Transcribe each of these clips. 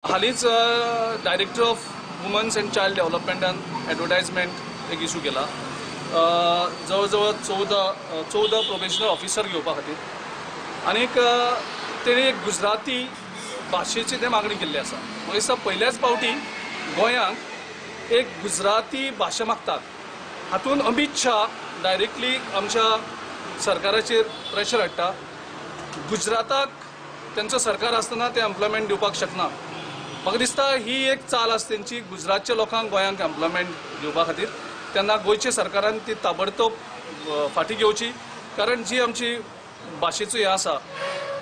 हालीच director of women's and child development and advertisement एक issue केला. जवळजवळ 14 प्रोबेशनल ऑफिसर घेवपा खातीर आनीक तेणी एक गुजराती भाशेची ते मागणी केल्ली आसा. म्हाका दिसता पयल्याच फावटी गोंयांत एक गुजराती भाशा मागतात. हातून अमित शाह डायरेक्टली आमच्या सरकाराचेर प्रेशर हाडटा. गुजराताक त्यांचं सरकार आसतना ते एम्प्लॉयमेंट दिवपाक शकना. म्हाका दिसता ही एक चाल आसा तेंची गुजरातच्या लोकांक गोंयांक एम्प्लॉयमेंट दिवपा खातीर. तेन्ना गोंयच्या सरकारान ती ताबडतोब फाटी घेवची, कारण जी आमची भाशेचो हें आसा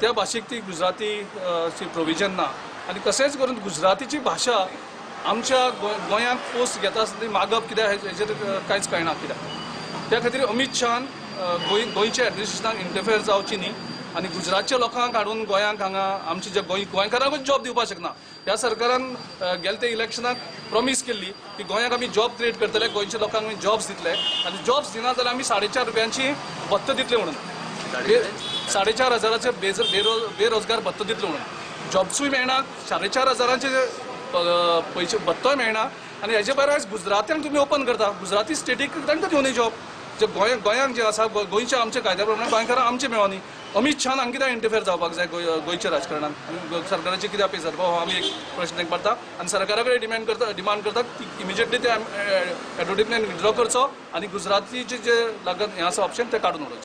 त्या भाशेक ती गुजराती ची प्रोविजन ना. आनी कशेंच करून गुजरातीची भाशा आमच्या गोंयांत पोस्ट घेता आसतना ती मागप कित्याक हेजेर कांयच कळना कित्याक. त्या खातीर अमित शाहान गोंयच्या एडमिनिस्ट्रेशनाक इंटरफेयर जावची न्ही आनी गुजरातच्या लोकांक हाडून गोंयांक हांगा आमच्या जे गोंयकारांकूच जॉब दिवपाक शकना. ह्या सरकारान गेल्या ते इलेक्शनाक प्रॉमिस केल्ली की गोंयांक आमी जॉब क्रिएट करतले, गोंयच्या लोकांक आमी जॉब्स दितले आनी जॉब्स दिना जाल्यार आमी 4.5 रुपयांची भत्त दितले म्हणून. 4,500 बेरोजगार भत्त दितले म्हणून. जॉब्सूय मेळना, 4,500 पयशे भत्तोय मेळना आनी हेजे भायर आयज गुजरात्यांक तुमी ओपन करता. गुजराती स्टेटीक तांकां दिवनी जॉब. जे गोंयांक जे आसा गोंयच्या आमच्या कायद्या प्रमाणे गोंयकारांक आमचे मेळोनी. अमित शाहान हांगा कित्याक इंटरफेयर जावपाक जाय गोंयच्या राजकारणान आनी सरकाराचे कित्याक पेसर हो आमी एक प्रश्न पडटा आनी सरकारा कडेन डिमांड करता की इमिजिएटली ते एडव्हर्टायजमेंट विथड्रॉ करचो आनी गुजरातीचे जे लागत हें आसा ऑप्शन ते काडून उडोवचें.